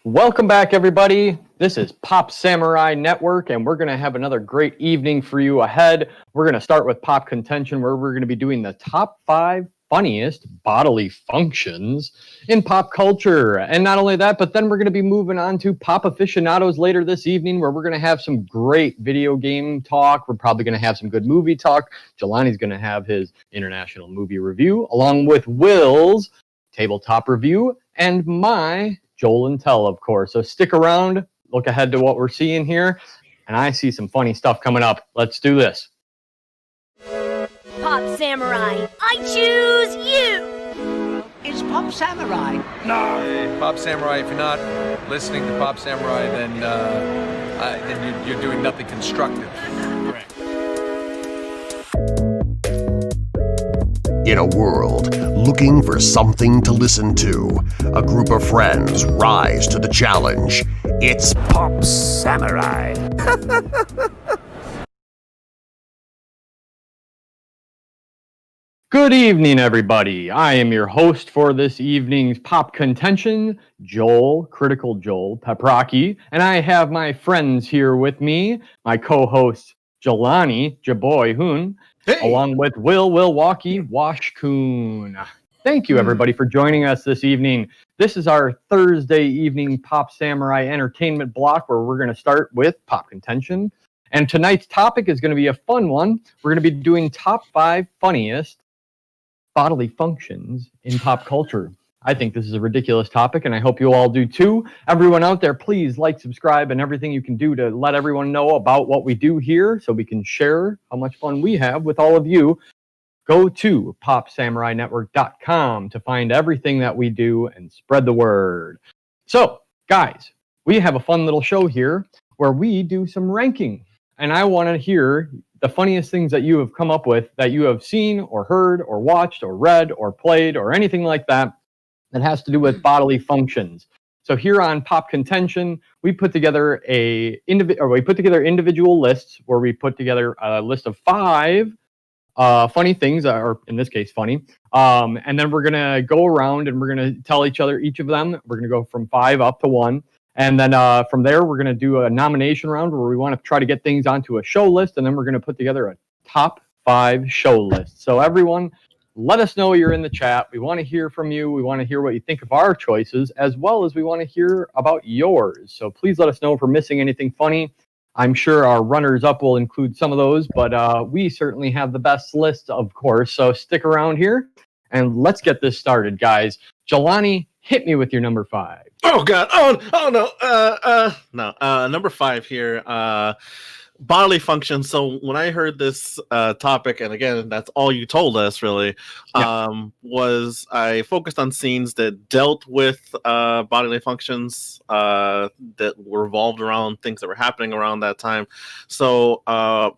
Welcome back, everybody. This is Pop Samurai Network, and we're going to have another great evening for you ahead. We're going to start with Pop Contention, where we're going to be doing the top 5 funniest bodily functions in pop culture. And not only that, but then we're going to be moving on to Pop Aficionados later this evening, where we're going to have some great video game talk. We're probably going to have some good movie talk. Jelani's going to have his international movie review, along with Will's tabletop review, and my Joel and Tell, of course. So stick around, look ahead to what we're seeing here, and I see some funny stuff coming up. Let's do this. Pop Samurai, I choose you! It's Pop Samurai. No. Hey, Pop Samurai, if you're not listening to Pop Samurai, then you're doing nothing constructive. Correct. In a world looking for something to listen to, a group of friends rise to the challenge. It's Pop Samurai. Good evening, everybody. I am your host for this evening's Pop Contention, Joel, Critical Joel Peprocki, and I have my friends here with me, my co-host Jelani Jaboy Hoon, along with Will Milwaukee Washkoon. Thank you, everybody, for joining us this evening. This is our Thursday evening Pop Samurai entertainment block, where we're going to start with Pop Contention. And tonight's topic is going to be a fun one. We're going to be doing top 5 funniest bodily functions in pop culture. I think this is a ridiculous topic, and I hope you all do too. Everyone out there, please like, subscribe, and everything you can do to let everyone know about what we do here so we can share how much fun we have with all of you. Go to popsamurainetwork.com to find everything that we do and spread the word. So, guys, we have a fun little show here where we do some ranking, and I want to hear the funniest things that you have come up with, that you have seen or heard or watched or read or played or anything like that that has to do with bodily functions. So here on Pop Contention, we put together individual lists where we put together a list of 5 funny things, or in this case, funny. And then we're gonna go around and we're gonna tell each other each of them. We're gonna go from 5 up to 1. And then from there, we're going to do a nomination round where we want to try to get things onto a show list. And then we're going to put together a top 5 show list. So everyone, let us know you're in the chat. We want to hear from you. We want to hear what you think of our choices, as well as we want to hear about yours. So please let us know if we're missing anything funny. I'm sure our runners-up will include some of those, but we certainly have the best list, of course. So stick around here, and let's get this started, guys. Jelani, hit me with your number 5. Oh God! Oh no! Number 5 here. Bodily functions. So when I heard this topic, and again, that's all you told us, really, was I focused on scenes that dealt with bodily functions that were revolved around things that were happening around that time. So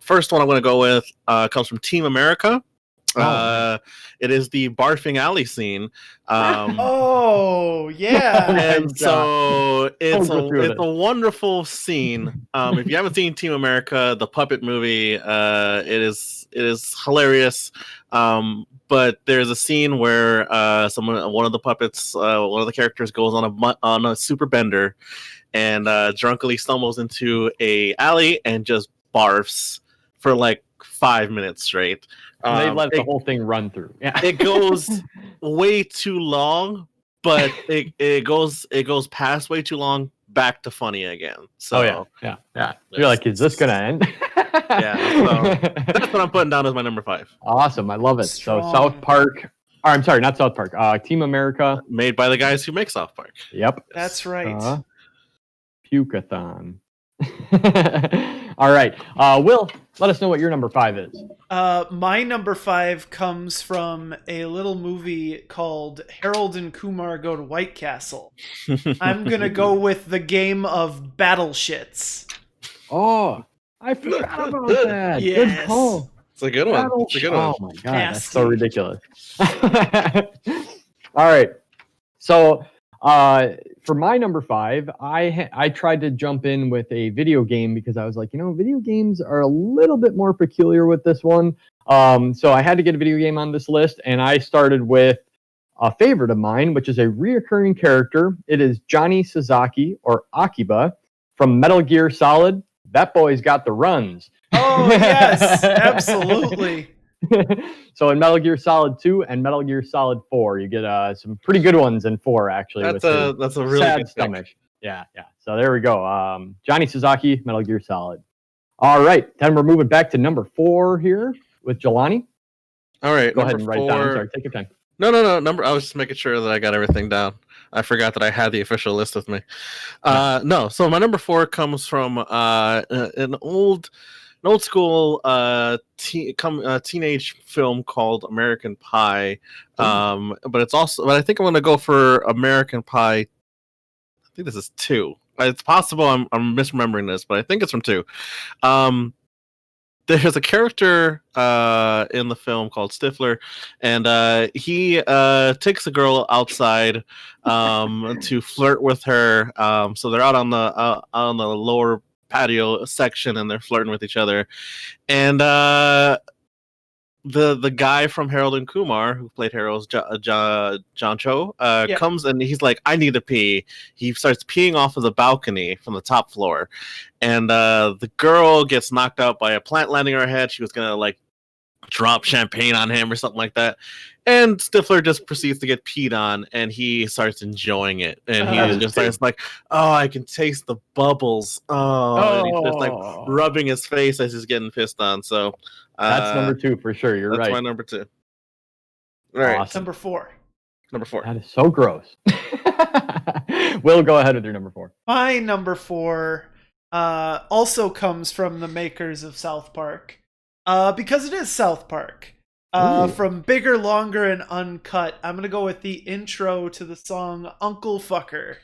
first one I'm going to go with comes from Team America. It is the barfing alley scene. Oh yeah, and so it's a wonderful scene. If you haven't seen Team America, the puppet movie, it is hilarious. But there's a scene where one of the puppets, one of the characters, goes on a super bender, and drunkenly stumbles into a alley and just barfs for like 5 minutes straight. They let the whole thing run through. Yeah. It goes way too long, but it goes past way too long, back to funny again. So yeah. You're like, is this gonna end? Yeah. So that's what I'm putting down as my number 5. Awesome, I love it. Strong. So South Park. Or, I'm sorry, not South Park. Team America, made by the guys who make South Park. Yep. That's right. Pukeathon. All right. Will, let us know what your number 5 is. My number 5 comes from a little movie called Harold and Kumar Go to White Castle. I'm going to go with the game of Battle Shits. Oh, I forgot about that. Yes. Good call. It's a good one. It's a good one. Oh my God, that's Nasty. so ridiculous. All right. So for my number 5, I tried to jump in with a video game because I was like, video games are a little bit more peculiar with this one. So I had to get a video game on this list, and I started with a favorite of mine, which is a reoccurring character. It is Johnny Sasaki, or Akiba, from Metal Gear Solid. That boy's got the runs. Oh, yes, absolutely. So in Metal Gear Solid 2 and Metal Gear Solid 4, you get some pretty good ones in 4, actually. That's a really sad good stomach. Yeah. So there we go. Johnny Sasaki, Metal Gear Solid. All right, then we're moving back to number 4 here with Jelani. All right, Go ahead and write 4. down. Sorry, take your time. No. I was just making sure that I got everything down. I forgot that I had the official list with me. No. So my number 4 comes from an old school teenage film called American Pie. But I think I'm going to go for American Pie. I think this is 2. It's possible I'm misremembering this, but I think it's from 2. There's a character in the film called Stifler, and he takes a girl outside to flirt with her. So they're out on the lower patio section, and they're flirting with each other. And the guy from Harold and Kumar, who played Harold, John Cho, comes and he's like, I need to pee. He starts peeing off of the balcony from the top floor. And the girl gets knocked out by a plant landing on her head. She was going to like drop champagne on him or something like that. And Stifler just proceeds to get peed on, and he starts enjoying it. And he just starts like, oh, I can taste the bubbles. And he's just like rubbing his face as he's getting pissed on. So that's number 2 for sure. You're right. That's my number 2. All right. Awesome. Number 4. That is so gross. Will, go ahead with your number 4. My number 4 also comes from the makers of South Park. Because it is South Park. From Bigger, Longer, and Uncut, I'm going to go with the intro to the song Uncle Fucker.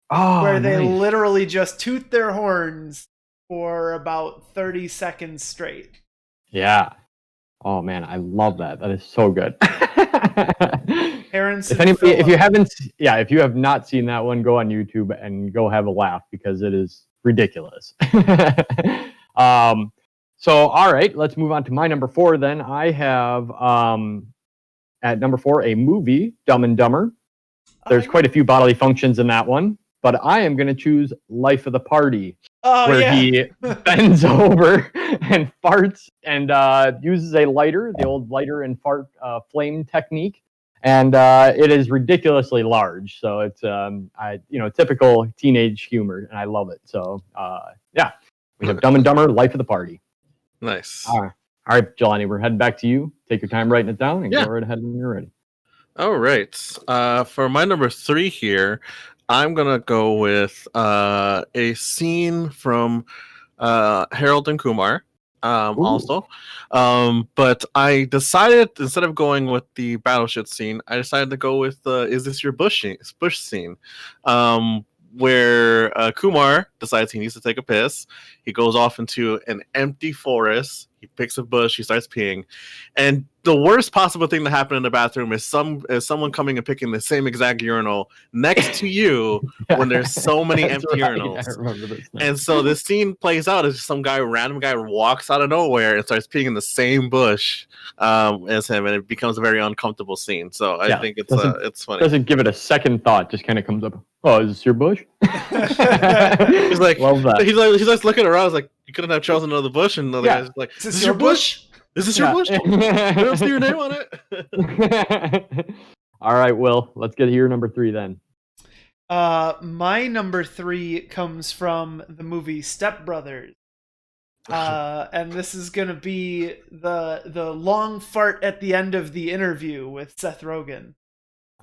Where they literally just toot their horns for about 30 seconds straight. Yeah. Oh, man, I love that. That is so good. Parents, if you have not seen that one, go on YouTube and go have a laugh because it is ridiculous. So, all right, let's move on to my number 4 then. I have, at number 4, a movie, Dumb and Dumber. There's quite a few bodily functions in that one, but I am going to choose Life of the Party, where he bends over and farts and uses a lighter, the old lighter and fart flame technique. And it is ridiculously large. So it's, typical teenage humor, and I love it. So, we have Dumb and Dumber, Life of the Party. Nice. All right, Jelani, we're heading back to you. Take your time writing it down and go right ahead when you're ready. All right. For my number 3 here, I'm going to go with a scene from Harold and Kumar also. But I decided, instead of going with the battleship scene, I decided to go with Is This Your Bush scene? Where Kumar decides he needs to take a piss. He goes off into an empty forest. He picks a bush. He starts peeing. And the worst possible thing to happen in the bathroom is someone coming and picking the same exact urinal next to you when there's so many empty urinals. I remember this now. And so this scene plays out as some random guy walks out of nowhere and starts peeing in the same bush as him, and it becomes a very uncomfortable scene. So I think it's funny. Doesn't give it a second thought. Just kind of comes up. Oh, is this your bush? He's like, love that. He's like looking around. He's like, you couldn't have chosen another bush, and the guy's like, is this your bush? Is this your bush? I don't see your name on it. All right, Will, let's get your number 3 then. My number 3 comes from the movie Step Brothers. And this is going to be the long fart at the end of the interview with Seth Rogen.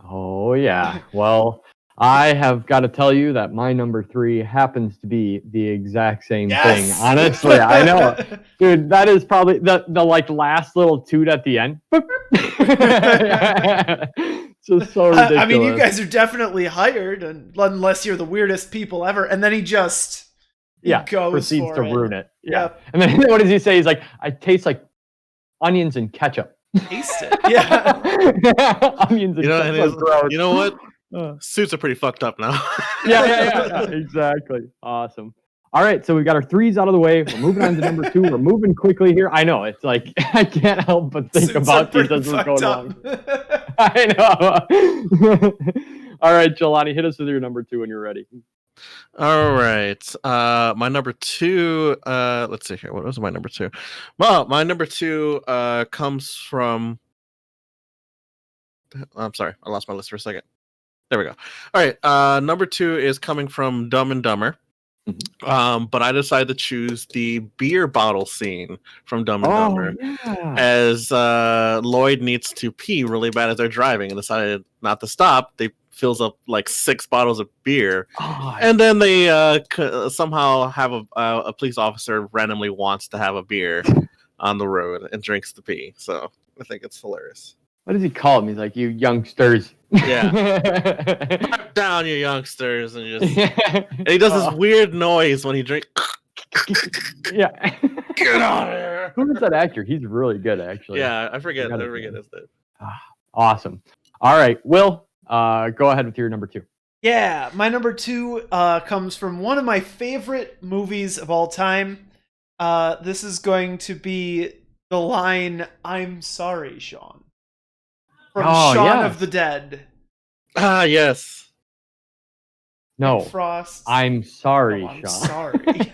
Oh, yeah. Well, I have got to tell you that my number 3 happens to be the exact same thing. Honestly, I know. Dude, that is probably the like last little toot at the end. Just so ridiculous. I mean, you guys are definitely hired, unless you're the weirdest people ever. And then he just goes proceeds to ruin it. Yeah. Yep. And then what does he say? He's like, I taste like onions and ketchup. Taste it. Yeah. Onions and ketchup. Gross. You know what? Suits are pretty fucked up now. Yeah, exactly. Awesome. All right, so we got our threes out of the way. We're moving on to number 2. We're moving quickly here. I know it's like I can't help but think Suits about are these as we're pretty going along. fucked up. I know. All right, Jelani, hit us with your number 2 when you're ready. All right. My number 2. Let's see here. What was my number 2? Well, my number 2 comes from. I'm sorry, I lost my list for a second. There we go. All right. Number 2 is coming from Dumb and Dumber. But I decided to choose the beer bottle scene from Dumb and Dumber, as Lloyd needs to pee really bad as they're driving and decided not to stop. They fills up like 6 bottles of beer, and then they somehow have a police officer randomly wants to have a beer on the road and drinks the pee. So I think it's hilarious. What does he call them? He's like, you youngsters. Yeah. Pipe down, you youngsters. And and he does this weird noise when he drinks. Yeah. Get out of here. Who is that actor? He's really good, actually. Yeah, I forget his name. Awesome. All right, Will, go ahead with your number 2. Yeah, my number 2 comes from one of my favorite movies of all time. This is going to be the line, "I'm sorry, Sean." From Shaun of the Dead. Ah, yes. No. Frost. I'm sorry, I'm Sean. sorry.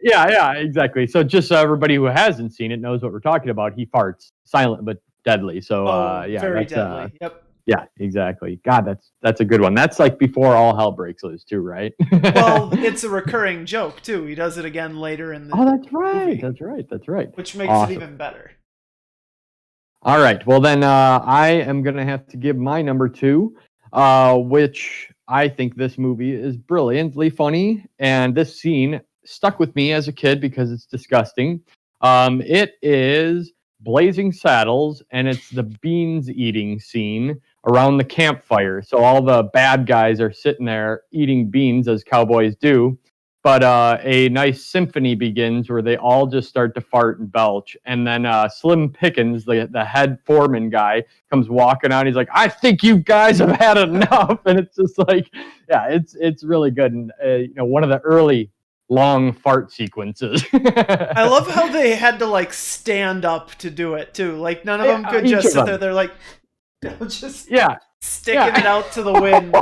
Yeah, exactly. So just so everybody who hasn't seen it knows what we're talking about, he farts silent but deadly. So yeah, very that's, deadly. Yep. Yeah, exactly. God, that's a good one. That's like before all hell breaks loose too, right? Well, it's a recurring joke too. He does it again later in the that's right. movie, That's right. which makes it even better. All right. Well, then I am going to have to give my number 2, which I think this movie is brilliantly funny. And this scene stuck with me as a kid because it's disgusting. It is Blazing Saddles, and it's the beans eating scene around the campfire. So all the bad guys are sitting there eating beans as cowboys do. But a nice symphony begins where they all just start to fart and belch. And then Slim Pickens, the head foreman guy, comes walking out. He's like, "I think you guys have had enough." And it's just like, yeah, it's really good. And, one of the early long fart sequences. I love how they had to like stand up to do it too. Like none of them could just sit there. They're like, just sticking it out to the wind.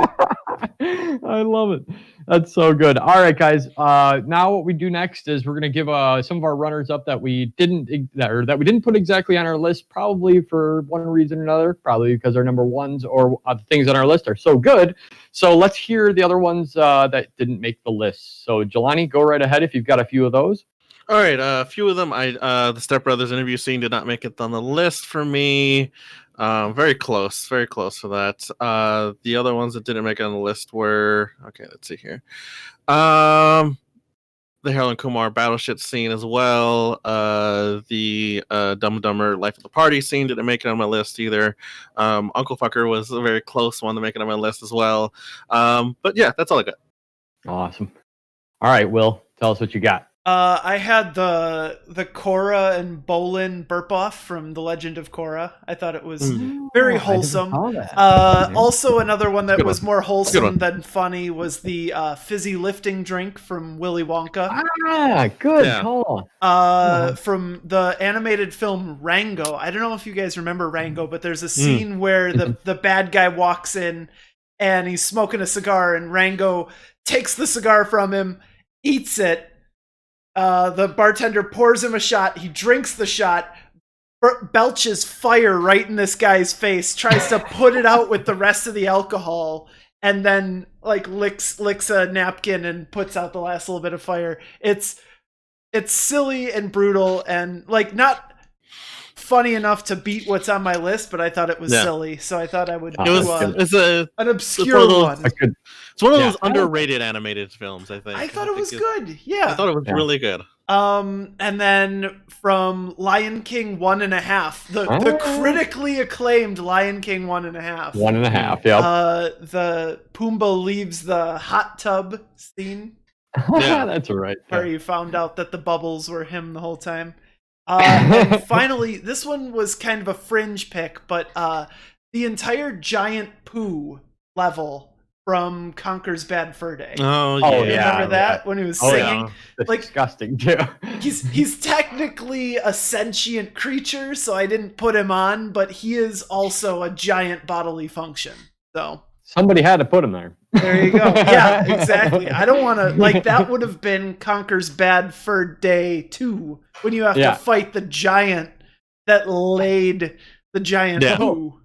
I love it. That's so good. All right, guys. Now what we do next is we're going to give some of our runners up that we didn't put exactly on our list, probably for one reason or another, probably because our number 1s or the things on our list are so good. So let's hear the other ones that didn't make the list. So Jelani, go right ahead if you've got a few of those. All right, a few of them. The Step Brothers interview scene did not make it on the list for me. Very close for that. The other ones that didn't make it on the list were let's see here. The Harold and Kumar battle shit scene as well. The Dumb and Dumber Life of the Party scene didn't make it on my list either. Uncle Fucker was a very close one to make it on my list as well. But yeah, that's all I got. Awesome. All right, Will, tell us what you got. I had the Korra and Bolin burp off from The Legend of Korra. I thought it was very wholesome. Also, another one that was more wholesome than funny was the fizzy lifting drink from Willy Wonka. Ah, good call. From the animated film Rango. I don't know if you guys remember Rango, but there's a scene where the bad guy walks in and he's smoking a cigar, and Rango takes the cigar from him, eats it. The bartender pours him a shot. He drinks the shot, belches fire right in this guy's face, tries to put it out with the rest of the alcohol, and then like licks a napkin and puts out the last little bit of fire. It's silly and brutal and like not funny enough to beat what's on my list, but I thought it was silly, so I thought I would do an obscure one. It's one of those underrated animated films, I think. I thought it was good. Yeah. I thought it was really good. And then from Lion King 1.5, the critically acclaimed Lion King 1.5. 1.5, yep. The Pumbaa leaves the hot tub scene. Yeah, that's right. Where you found out that the bubbles were him the whole time. And finally, this one was kind of a fringe pick, but the entire giant poo level from Conker's Bad Fur Day. Oh Oh, yeah. Remember that when he was Oh, singing? yeah. That's Like, disgusting too. he's technically a sentient creature, so I didn't put him on, but he is also a giant bodily function. So Somebody had to put him there. there you go. Yeah, exactly. I don't want to, like, that would have been Conker's Bad Fur Day 2, when you have Yeah. to fight the giant that laid the giant Yeah. poo.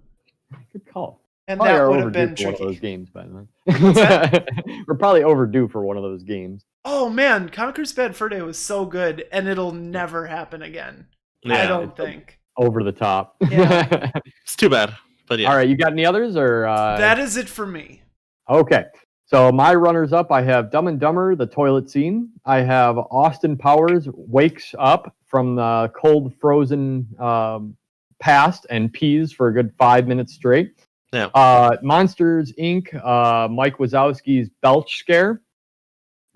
Good call. And Probably that are would have overdue been for one of those tricky. games, by the way. that? We're probably overdue for one of those games. Oh man, Conker's Bad Fur Day was so good, and it'll never happen again. I Yeah. don't think. Over the top. Yeah. It's too bad, but yeah. All right, you got any others or? That is it for me. Okay. So my runners up, I have Dumb and Dumber, the toilet scene. I have Austin Powers wakes up from the cold, frozen past and pees for a good 5 minutes straight. Yeah. Monsters Inc. Mike Wazowski's belch scare.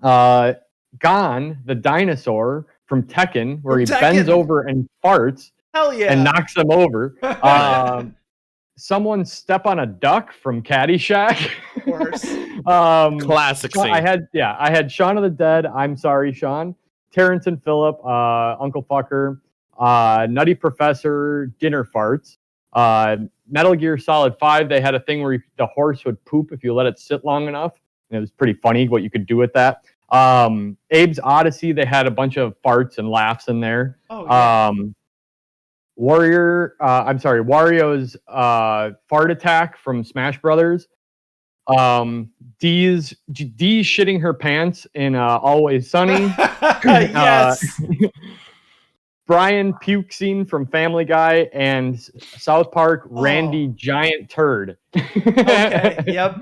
Gone, the dinosaur from Tekken, where he From bends Tekken. over and farts Hell yeah. and knocks them over. Someone step on a duck from Caddyshack. Of course. Classic scene. I had Shaun of the Dead. I'm sorry, Sean. Terrence and Phillip, Uncle Fucker, Nutty Professor, Dinner Farts. Metal Gear Solid 5, they had a thing where the horse would poop if you let it sit long enough. And it was pretty funny what you could do with that. Abe's Odyssey, they had a bunch of farts and laughs in there. Oh, yeah. Wario's fart attack from Smash Brothers. Dee's shitting her pants in Always Sunny. Yes. Brian puke scene from Family Guy and South Park. Randy giant turd. Okay. Yep.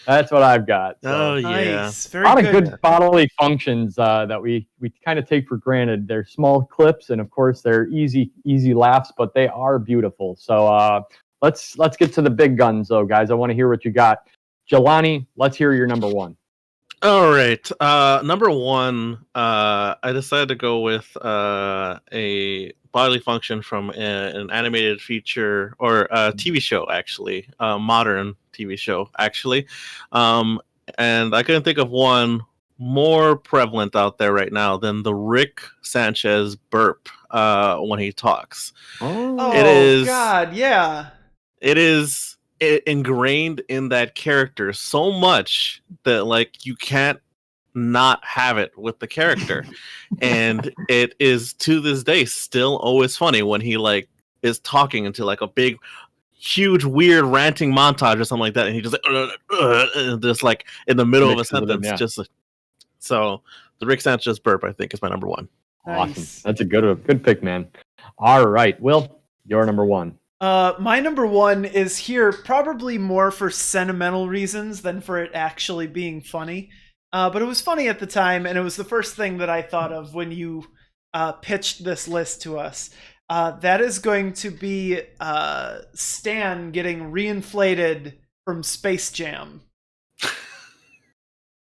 That's what I've got. So. Oh yeah. Nice. Very A lot good. of good bodily functions that we kind of take for granted. They're small clips, and of course they're easy laughs, but they are beautiful. So let's get to the big guns, though, guys. I want to hear what you got. Jelani, let's hear your number one. All right. Number one, I decided to go with a bodily function from an animated feature or a TV show, actually, modern TV show, actually. And I couldn't think of one more prevalent out there right now than the Rick Sanchez burp when he talks. Oh, It is- God, yeah. It is ingrained in that character so much that like you can't not have it with the character. And it is to this day still always funny when he like is talking into like a big huge weird ranting montage or something like that, and he just like just like in the middle Mixes of a it in, sentence, yeah. just like, so the Rick Sanchez burp I think is my number one. Awesome. Nice. That's a good pick, man. All right, Will, your number one. My number one is here probably more for sentimental reasons than for it actually being funny. But it was funny at the time, and it was the first thing that I thought of when you pitched this list to us. That is going to be Stan getting reinflated from Space Jam.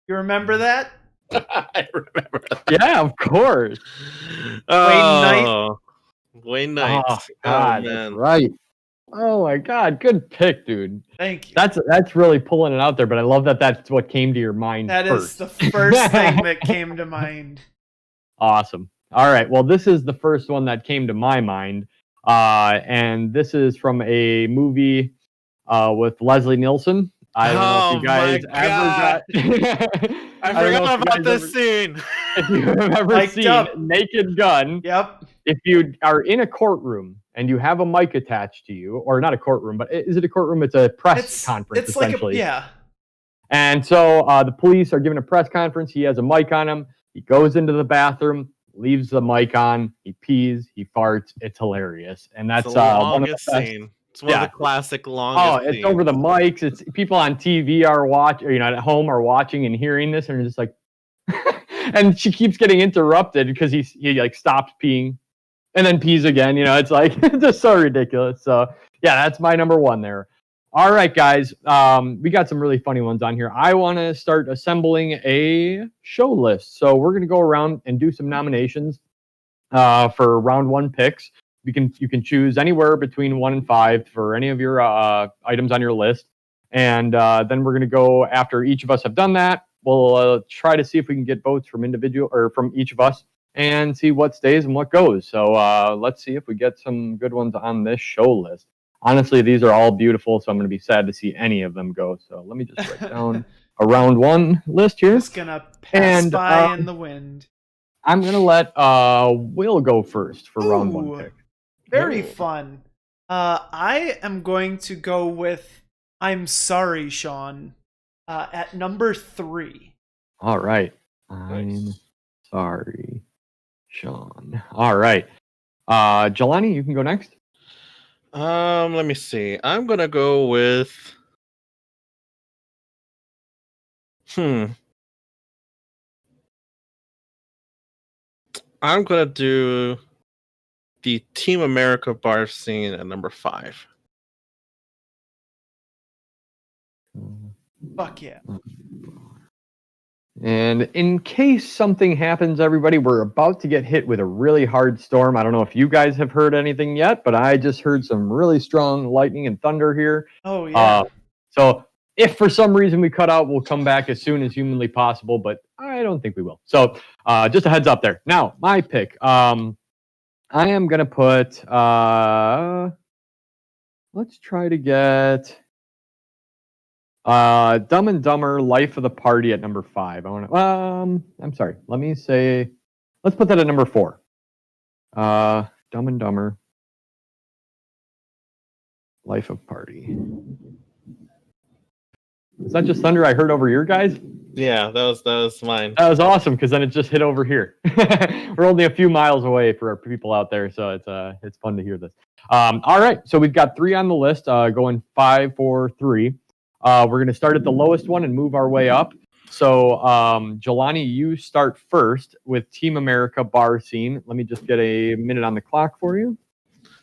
You remember that? I remember that. Yeah, of course. Wayne Knight. Oh, God, man. that's right. Oh my God, good pick, dude. Thank you. That's really pulling it out there, but I love that that's what came to your mind That first. is the first thing that came to mind. Awesome. All right, well, this is the first one that came to my mind, and this is from a movie with Leslie Nielsen. I don't know if you guys ever got. I forgot about this scene. If you have ever Mic'd seen up. Naked Gun, Yep. if you are in a courtroom and you have a mic attached to you, or not a courtroom, but is it a courtroom? It's a press conference, It's like essentially. yeah. And so the police are giving a press conference. He has a mic on him. He goes into the bathroom, leaves the mic on. He pees. He farts. It's hilarious, and that's It's the one of the longest best. scene. It's one of the classic longest. Oh, it's scenes. over the mics. It's people on TV are watching, or, at home are watching and hearing this, and they're just like, and she keeps getting interrupted because he like stops peeing, and then pees again. It's like just so ridiculous. So yeah, that's my number one there. All right, guys, we got some really funny ones on here. I want to start assembling a show list, so we're gonna go around and do some nominations for round one picks. You can choose anywhere between 1 and 5 for any of your items on your list. And then we're going to go after each of us have done that. We'll try to see if we can get votes from each of us and see what stays and what goes. So let's see if we get some good ones on this show list. Honestly, these are all beautiful, so I'm going to be sad to see any of them go. So let me just write down a round one list here. Just gonna pass by in the wind. I'm going to let Will go first for round one pick. Very fun. I am going to go with I'm Sorry, Sean, at number 3. All right. I'm sorry, Sean. All right. Jelani, you can go next. Let me see. I'm gonna go with. I'm gonna do the Team America bar scene at number 5. Fuck yeah. And in case something happens, everybody, we're about to get hit with a really hard storm. I don't know if you guys have heard anything yet, but I just heard some really strong lightning and thunder here. Oh, yeah. So if for some reason we cut out, we'll come back as soon as humanly possible, but I don't think we will. So just a heads up there. Now, my pick. I am going to put, let's try to get Dumb and Dumber, Life of the Party at number 5. I want to, I'm sorry. Let's put that at number 4. Dumb and Dumber, Life of Party. Is that just thunder I heard over your guys? Yeah, that was mine. That was awesome because then it just hit over here. We're only a few miles away for our people out there, so it's fun to hear this. All right, so we've got 3 on the list, going 5, 4, 3. We're going to start at the lowest one and move our way up. So, Jelani, you start first with Team America bar scene. Let me just get a minute on the clock for you.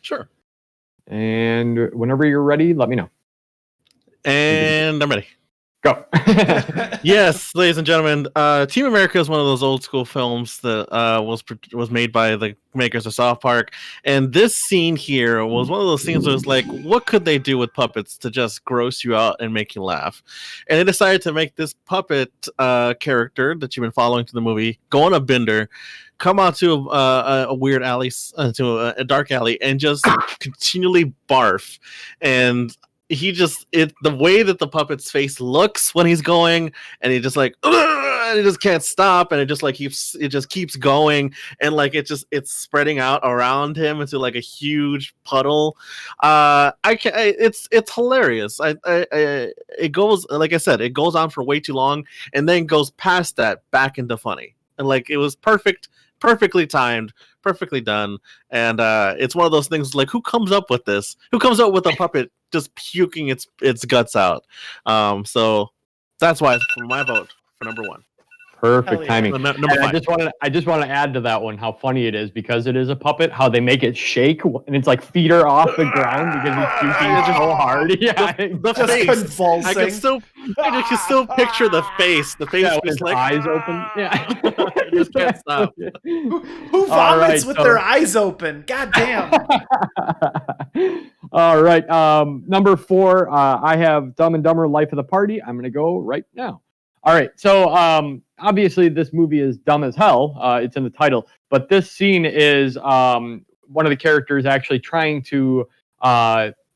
Sure. And whenever you're ready, let me know. And I'm ready. Go. Yes, ladies and gentlemen, Team America is one of those old school films that was made by the makers of South Park, and this scene here was one of those scenes that was like, what could they do with puppets to just gross you out and make you laugh? And they decided to make this puppet character that you've been following through the movie go on a bender, come out to a weird alley, to a dark alley, and just continually barf. And the way that the puppet's face looks when he's going, and he just like, and he just can't stop, and it just keeps going, and like it's spreading out around him into like a huge puddle. It's hilarious. It goes, like I said, it goes on for way too long, and then goes past that back into funny, and like it was perfectly timed, perfectly done. And it's one of those things like, who comes up with this? Who comes up with a puppet just puking its guts out? So that's why for my vote for number 1. Perfect timing. Number 5. I just want to add to that one how funny it is because it is a puppet. How they make it shake and it's like feet are off the ground because he's puking so hard. Yeah, the Just face. convulsing. I can still picture the face. The face with just his like eyes open. Yeah, I just can't stop. Who vomits with their eyes open? God damn. All right. Number 4, I have Dumb and Dumber, Life of the Party. I'm going to go right now. All right. So obviously this movie is dumb as hell. It's in the title. But this scene is one of the characters actually trying to,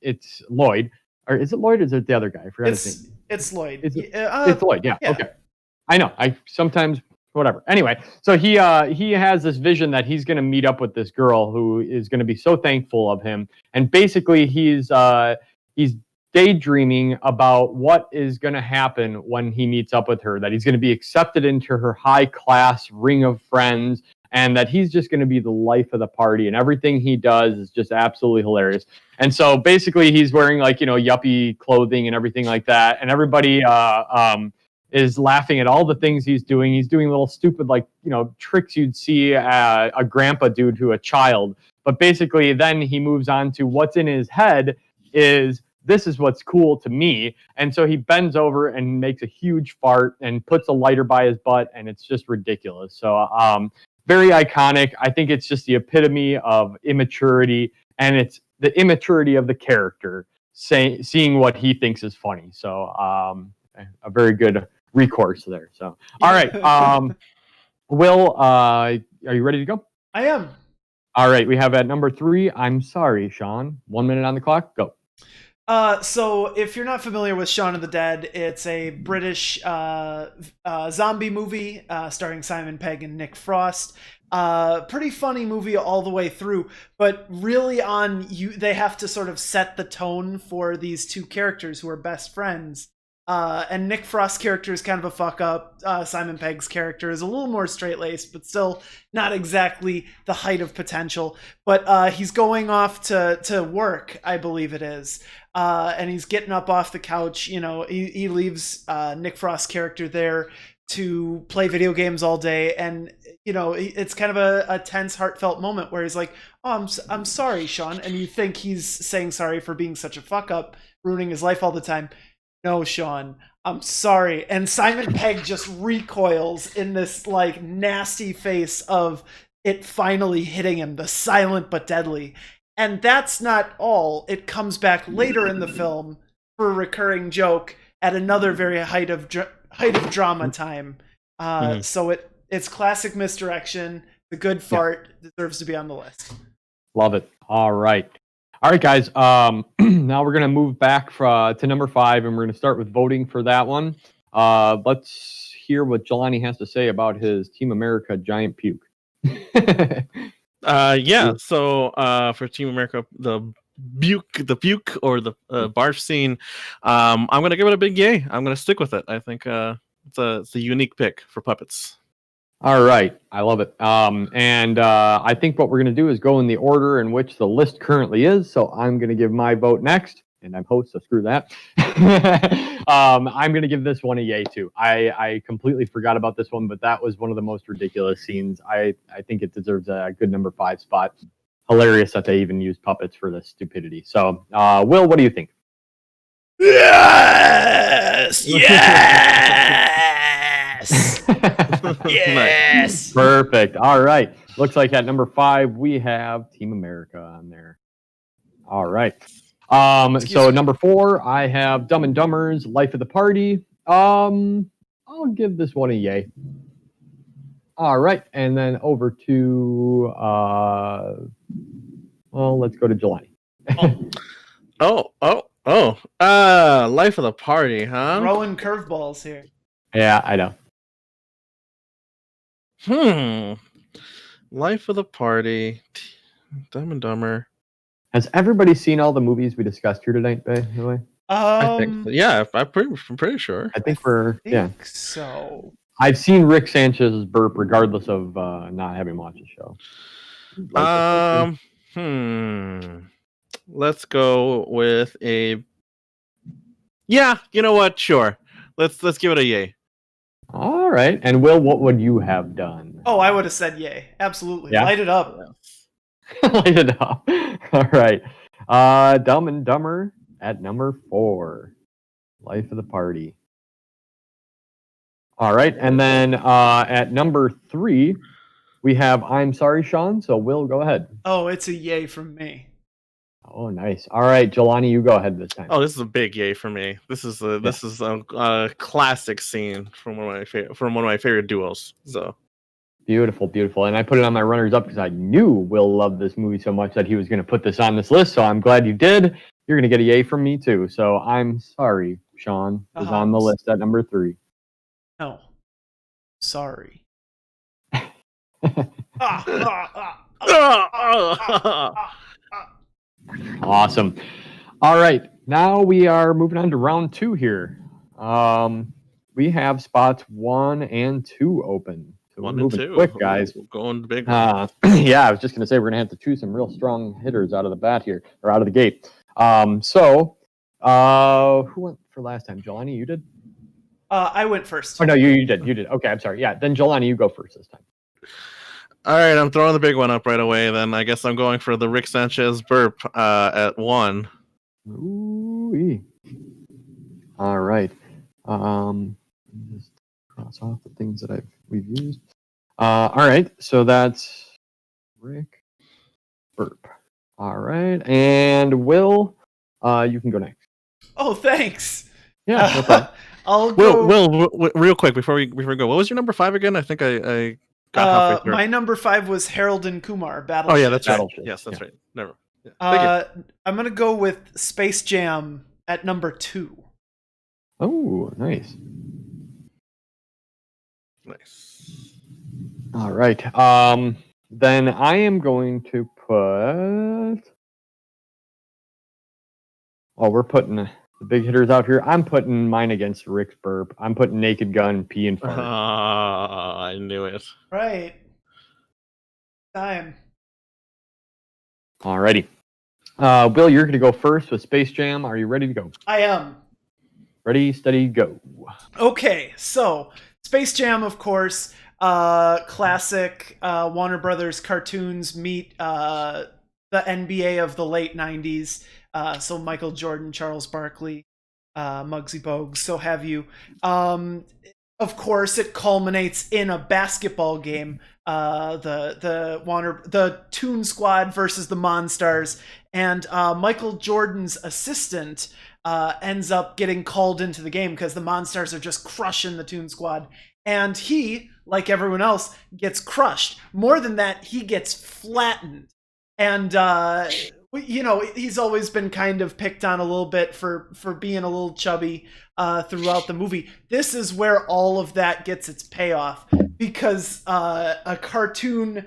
it's Lloyd. Or is it Lloyd or is it the other guy? I forgot his name. It's Lloyd. It's Lloyd. Yeah. Okay. I know. I sometimes... Whatever. Anyway, so he has this vision that he's going to meet up with this girl who is going to be so thankful of him, and basically he's daydreaming about what is going to happen when he meets up with her. That he's going to be accepted into her high class ring of friends, and that he's just going to be the life of the party, and everything he does is just absolutely hilarious. And so basically, he's wearing like yuppie clothing and everything like that, and everybody is laughing at all the things he's doing. He's doing little stupid, tricks you'd see a grandpa do to a child. But basically, then he moves on to what's in his head is, this is what's cool to me. And so he bends over and makes a huge fart and puts a lighter by his butt, and it's just ridiculous. So very iconic. I think it's just the epitome of immaturity, and it's the immaturity of the character. seeing what he thinks is funny. So a very good recourse there. So all right, Will, are you ready to go? I am. All right, we have at number 3. I'm sorry, Sean. 1 minute on the clock. Go. So if you're not familiar with Shaun of the Dead, it's a British zombie movie starring Simon Pegg and Nick Frost. Pretty funny movie all the way through, but really they have to sort of set the tone for these two characters who are best friends. And Nick Frost's character is kind of a fuck up. Simon Pegg's character is a little more straight-laced, but still not exactly the height of potential. But he's going off to work, I believe it is. And he's getting up off the couch. You know, he leaves Nick Frost's character there to play video games all day. And, you know, it's kind of a tense, heartfelt moment where he's like, oh, I'm sorry, Sean. And you think he's saying sorry for being such a fuck up, ruining his life all the time. No, Sean, I'm sorry. And Simon Pegg just recoils in this like nasty face of it finally hitting him, the silent but deadly. And that's not all. It comes back later in the film for a recurring joke at another very height of drama time. So it's classic misdirection. The good fart deserves to be on the list. Love it. All right, guys. Now we're gonna move back to number 5, and we're gonna start with voting for that one. Let's hear what Jelani has to say about his Team America giant puke. So for Team America, the puke or the barf scene, I'm gonna give it a big yay. I'm gonna stick with it. I think it's a unique pick for puppets. All right, I love it. And I think what we're going to do is go in the order in which the list currently is. So I'm going to give my vote next, and I'm host, so screw that. I'm going to give this one a yay too. I completely forgot about this one, but that was one of the most ridiculous scenes. I think it deserves a good number 5 spot. Hilarious that they even used puppets for this stupidity. So, Will, what do you think? Yes! Yes! Perfect. All right. Looks like at number 5 we have Team America on there. All right. So number 4 I have Dumb and Dumber's Life of the Party. I'll give this one a yay. All right, and then over to let's go to Jelani. Life of the Party, huh? Throwing curveballs here. Yeah, I know. Life of the Party, Dumb and Dumber. Has everybody seen all the movies we discussed here tonight, by the way? I think so. Yeah, I'm pretty sure. I think so. I've seen Rick Sanchez's burp regardless of not having watched the show. Let's go with a. Yeah, you know what? Sure. Let's give it a yay. All right. And Will, what would you have done? Oh, I would have said yay. Absolutely. Yeah? Light it up. Light it up. All right. Dumb and Dumber at number 4. Life of the Party. All right. And then at number 3, we have I'm Sorry, Sean. So Will, go ahead. Oh, it's a yay from me. Oh, nice. All right, Jelani, you go ahead this time. Oh, this is a big yay for me. This is a classic scene from one of my favorite duos. So beautiful. And I put it on my runners up because I knew Will loved this movie so much that he was going to put this on this list. So I'm glad you did. You're going to get a yay from me too. So I'm Sorry, Sean is on the list at number 3. No, sorry. Awesome. All right, now we are moving on to round 2 here. We have spots 1 and 2 open. So 1 we're and moving 2, quick, guys. We're going big. Yeah, I was just gonna say we're gonna have to choose some real strong hitters out of the bat here, or out of the gate. Who went for last time? Jelani, you did. I went first. Oh no, you did. Okay, I'm sorry. Yeah, then Jelani, you go first this time. All right, I'm throwing the big one up right away. Then I guess I'm going for the Rick Sanchez burp at 1. Ooh-wee. All right. Just cross off the things that we've used. All right, so that's Rick burp. All right, and Will, You can go next. Oh, thanks. Yeah, no problem. I'll go. Will, real quick before we go, what was your number 5 again? I think I got halfway through. My number 5 was Harold and Kumar. Battle. Oh yeah, that's right. Battleship. Yes, that's right. Never. Yeah. Thank I'm gonna go with Space Jam at number 2. Oh, nice. Nice. All right. Then I am going to put. Oh, we're putting the big hitters out here. I'm putting mine against Rick's burp. I'm putting Naked Gun, Pee, and Fart. I knew it. Right. Time. Alrighty. Will, you're going to go first with Space Jam. Are you ready to go? I am. Ready, steady, go. Okay, so Space Jam, of course, classic Warner Brothers cartoons meet the NBA of the late 90s. So Michael Jordan, Charles Barkley, Muggsy Bogues, so have you. Of course, it culminates in a basketball game. The Toon Squad versus the Monstars, and Michael Jordan's assistant ends up getting called into the game because the Monstars are just crushing the Toon Squad, and he, like everyone else, gets crushed. More than that, he gets flattened, and he's always been kind of picked on a little bit for being a little chubby throughout the movie. This is where all of that gets its payoff, because a cartoon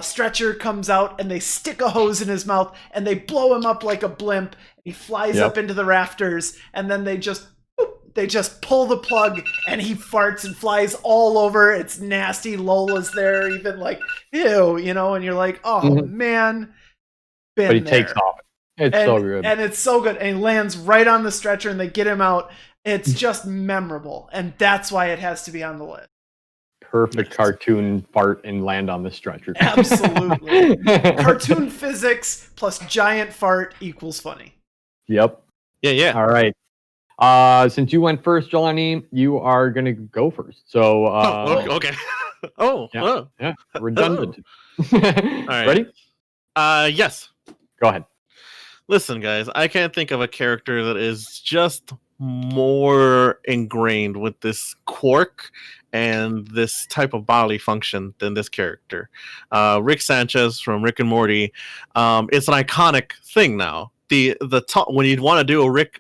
stretcher comes out and they stick a hose in his mouth and they blow him up like a blimp. He flies up into the rafters, and then they just pull the plug and he farts and flies all over. It's nasty. Lola's there, even like, ew, and you're like, oh man. But he takes off. So good. And it's so good. And he lands right on the stretcher and they get him out. It's just memorable. And that's why it has to be on the list. Perfect cartoon fart and land on the stretcher. Absolutely. Cartoon physics plus giant fart equals funny. Yep. Yeah. All right. Since you went first, Jelani, you are going to go first. So. Okay. Yeah. Redundant. All right. Ready? Yes. Go ahead. Listen, guys, I can't think of a character that is just more ingrained with this quirk and this type of bodily function than this character. Rick Sanchez from Rick and Morty. It's an iconic thing now. When you want to do a Rick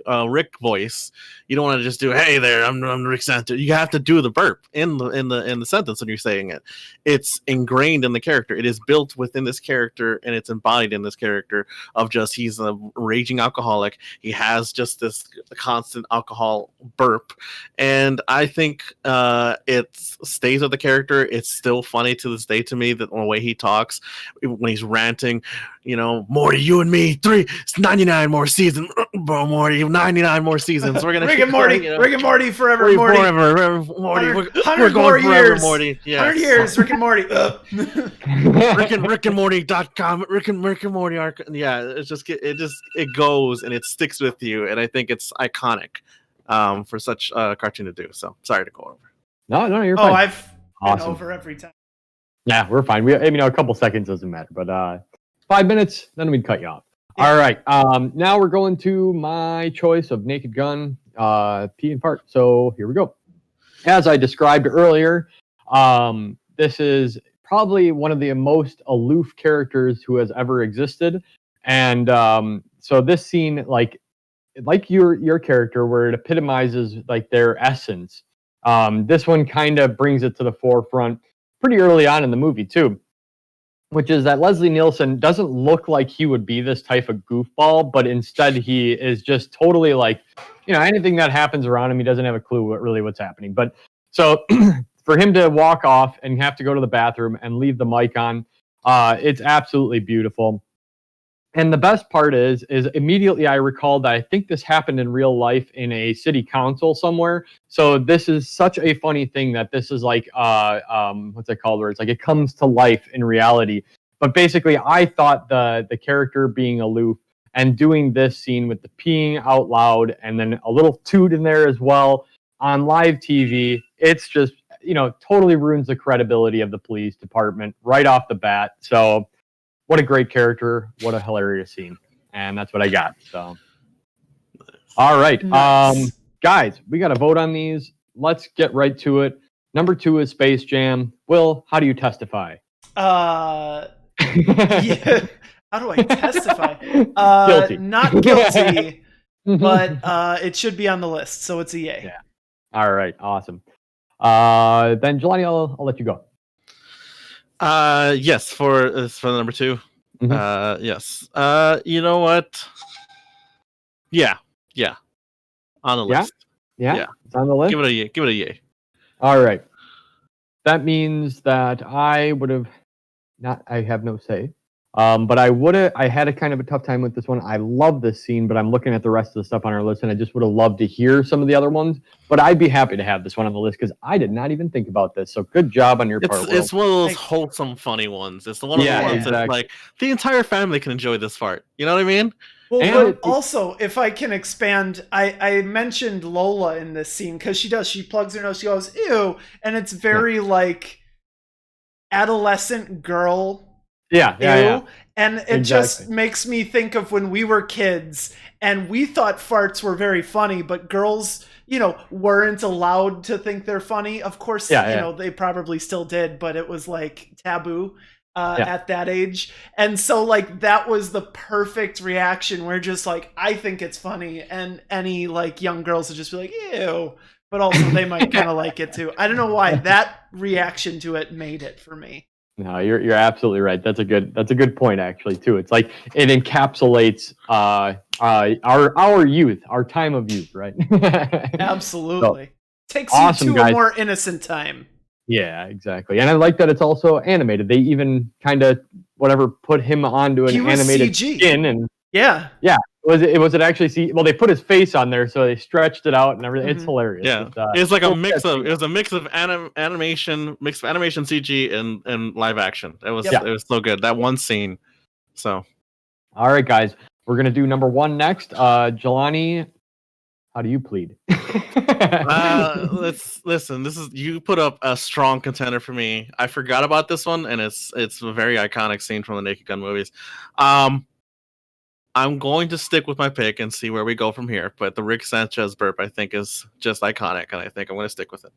voice, you don't want to just do, "Hey there, I'm Rick Sanchez." You have to do the burp in the sentence when you're saying it. It's ingrained in the character. It is built within this character, and it's embodied in this character of just, he's a raging alcoholic. He has just this constant alcohol burp, and I think it stays with the character. It's still funny to this day to me, that the way he talks when he's ranting. Morty, you and me, 99 more seasons, bro. Morty, 99 more seasons. We're gonna Rick and Morty, Rick and Morty forever, Morty. Forever, Morty. 100 going more forever, years. Morty. Yes. 100 years, Rick and Morty. RickandMorty.com. Rick and Morty arc. Yeah, it goes and it sticks with you, and I think it's iconic for such a cartoon to do. So sorry to go over. No, you're fine. I've been over every time. Yeah, we're fine. A couple seconds doesn't matter, but 5 minutes, then we'd cut you off. Yeah. All right. Now we're going to my choice of Naked Gun, Pee and Fart. So here we go. As I described earlier, this is probably one of the most aloof characters who has ever existed. And so this scene, like your character, where it epitomizes like their essence, this one kind of brings it to the forefront pretty early on in the movie too, which is that Leslie Nielsen doesn't look like he would be this type of goofball, but instead he is just totally like, anything that happens around him, he doesn't have a clue what's happening. But so for him to walk off and have to go to the bathroom and leave the mic on, it's absolutely beautiful. And the best part is immediately I recalled that I think this happened in real life in a city council somewhere. So this is such a funny thing that this is like, what's it called? Where it's like it comes to life in reality. But basically, I thought the character being aloof and doing this scene with the peeing out loud and then a little toot in there as well on live TV, it's just, totally ruins the credibility of the police department right off the bat. So what a great character. What a hilarious scene. And that's what I got. So All right. Nice. Guys, we got to vote on these. Let's get right to it. Number 2 is Space Jam. Will, how do you testify? Yeah. How do I testify? Guilty. Not guilty, but it should be on the list, so it's a yay. Yeah. All right. Awesome. Then Jelani, I'll let you go. Yes, for number 2. Mhm. Yes. You know what? Yeah. On the Yeah? list. Yeah? Yeah. It's on the list? Give it a yay. All right. That means that I would have I have no say. But I had a kind of a tough time with this one. I love this scene, but I'm looking at the rest of the stuff on our list and I just would have loved to hear some of the other ones. But I'd be happy to have this one on the list because I did not even think about this. So good job on your part, Will. It's one of those wholesome, funny ones. It's the one of the ones that's like the entire family can enjoy this part. You know what I mean? Well, also, if I can expand, I mentioned Lola in this scene because she plugs her nose, she goes, ew, and it's very like adolescent girl. Yeah. And it just makes me think of when we were kids and we thought farts were very funny, but girls, weren't allowed to think they're funny. Of course, they probably still did, but it was like taboo. At that age, and so like that was the perfect reaction. We're just like, I think it's funny, and any like young girls would just be like, ew, but also they might kind of like it too. I don't know why that reaction to it made it for me. No, you're absolutely right. That's a good point actually too. It's like it encapsulates our youth, our time of youth, right? Absolutely. So, takes you to a more innocent time. Yeah, exactly. And I like that it's also animated. They even kind of put him onto an animated CG. skin and yeah. Was it actually they put his face on there, so they stretched it out and everything. It's hilarious. Yeah, it's like a mix of animation, CG and live action. It was so good, that one scene. So, all right, guys, we're gonna do number 1 next. Jelani, how do you plead? Let's listen. You put up a strong contender for me. I forgot about this one, and it's a very iconic scene from the Naked Gun movies. I'm going to stick with my pick and see where we go from here. But the Rick Sanchez burp, I think, is just iconic, and I think I'm going to stick with it.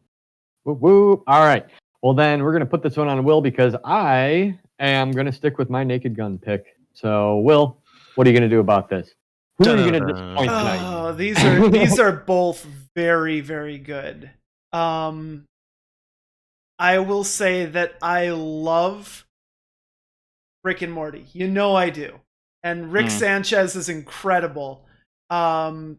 Whoop, whoop. All right. Well, then we're going to put this one on Will because I am going to stick with my Naked Gun pick. So, Will, what are you going to do about this? Who are you going to disappoint tonight? Oh, these are both very, very good. I will say that I love Rick and Morty. I do. And Rick Sanchez is incredible. The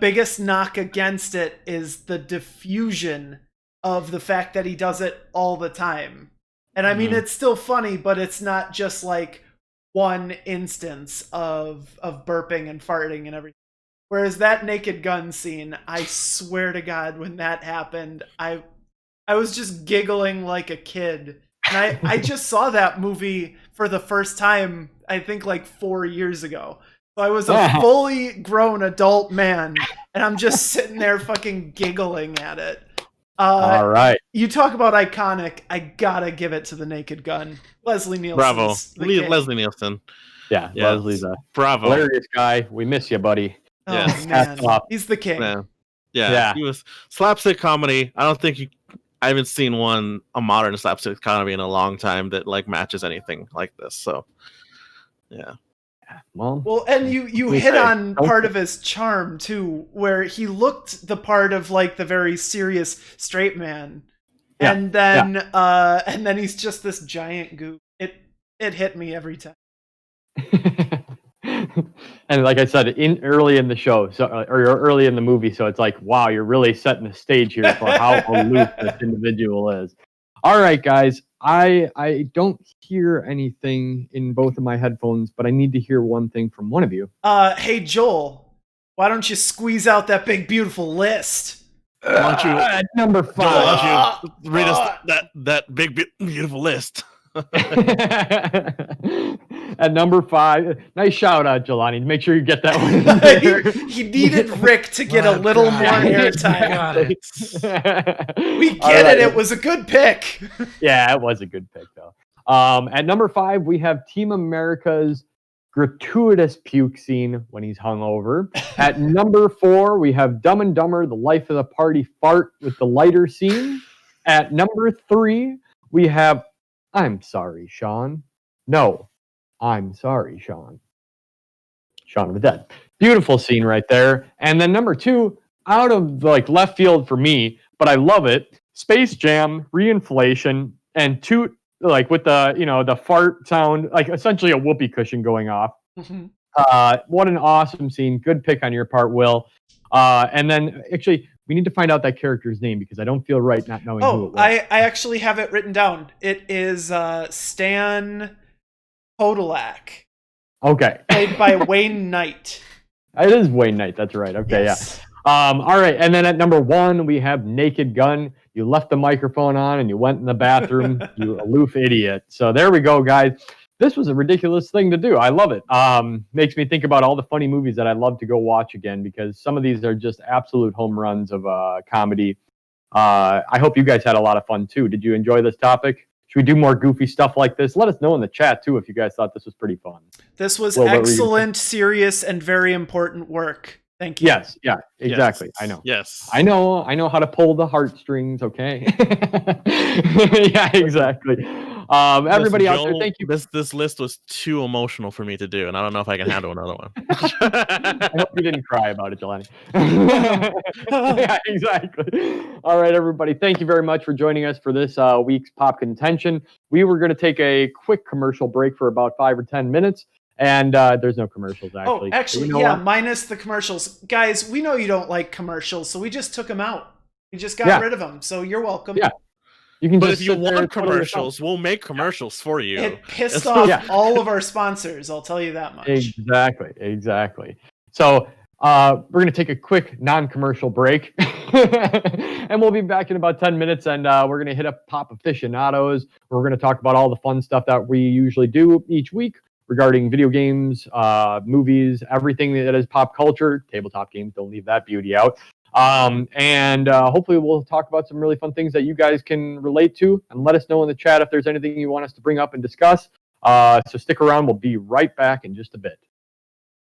biggest knock against it is the diffusion of the fact that he does it all the time. And I mean, it's still funny, but it's not just like one instance of burping and farting and everything. Whereas that Naked Gun scene, I swear to God, when that happened, I was just giggling like a kid. And I just saw that movie for the first time, I think like 4 years ago. So I was a fully grown adult man, and I'm just sitting there fucking giggling at it. All right. You talk about iconic. I gotta give it to the Naked Gun. Leslie Nielsen. Bravo. Leslie Nielsen. Yeah, Leslie's a bravo. Hilarious guy. We miss you, buddy. Oh, man. He's the king. Man. Yeah. He was slapstick comedy. I don't think I haven't seen a modern slapstick comedy in a long time that like matches anything like this. So, yeah. Well, and you hit on part of his charm too, where he looked the part of like the very serious straight man, and then he's just this giant goof. It hit me every time. And like I said, early in the show, or early in the movie, so it's like, wow, you're really setting the stage here for how aloof this individual is. All right, guys, I don't hear anything in both of my headphones, but I need to hear one thing from one of you. Hey Joel, why don't you squeeze out that big beautiful list? Why don't you at number 5? Why don't you read us that big beautiful list? At number 5, nice shout out, Jelani. Make sure you get that one. He needed Rick to get a little more airtime. We get it. It was a good pick. Yeah, it was a good pick, though. At number 5, we have Team America's gratuitous puke scene when he's hungover. At number 4, we have Dumb and Dumber, the life of the party fart with the lighter scene. At number 3, we have I'm sorry, Sean. No, I'm sorry, Sean. Shaun of the Dead. Beautiful scene right there. And then number 2, out of like left field for me, but I love it. Space Jam, reinflation, and toot like with the the fart sound, like essentially a whoopee cushion going off. Mhm. What an awesome scene. Good pick on your part, Will. And then actually, we need to find out that character's name because I don't feel right not knowing who it Oh, was. I actually have it written down. It is Stan Podolak, Okay. played by Wayne Knight. It is Wayne Knight. That's right. Okay, Yes. yeah. All right, and then at number 1, we have Naked Gun. You left the microphone on and you went in the bathroom. You aloof idiot. So there we go, guys. This was a ridiculous thing to do. I love it. Makes me think about all the funny movies that I'd love to go watch again because some of these are just absolute home runs of comedy. I hope you guys had a lot of fun too. Did you enjoy this topic? Should we do more goofy stuff like this? Let us know in the chat too if you guys thought this was pretty fun. This was Well, what were you gonna excellent, serious, and very important work. Thank you. Yes, yeah, exactly. Yes. I know. Yes. I know how to pull the heartstrings, okay? Yeah, exactly. Everybody Listen, out there, Joel, thank you. This list was too emotional for me to do, and I don't know if I can handle another one. I hope you didn't cry about it, Jelani. Yeah, exactly. All right, everybody. Thank you very much for joining us for this week's Pop Contention. We were going to take a quick commercial break for about 5 or 10 minutes, and there's no commercials, actually. Oh, actually, You know yeah, what? minus the commercials. Guys, we know you don't like commercials, so we just took them out. We just got Yeah. rid of them, so you're welcome. Yeah. You can But just if you sit there and want twiddle your thumbs. commercials, we'll make commercials for you. It pissed It's- off Yeah. all of our sponsors, I'll tell you that much. Exactly. So we're going to take a quick non-commercial break, and we'll be back in about 10 minutes, and we're going to hit up Pop Aficionados. We're going to talk about all the fun stuff that we usually do each week regarding video games, movies, everything that is pop culture, tabletop games. Don't leave that beauty out. And hopefully we'll talk about some really fun things that you guys can relate to, and let us know in the chat if there's anything you want us to bring up and discuss. So stick around. We'll be right back in just a bit.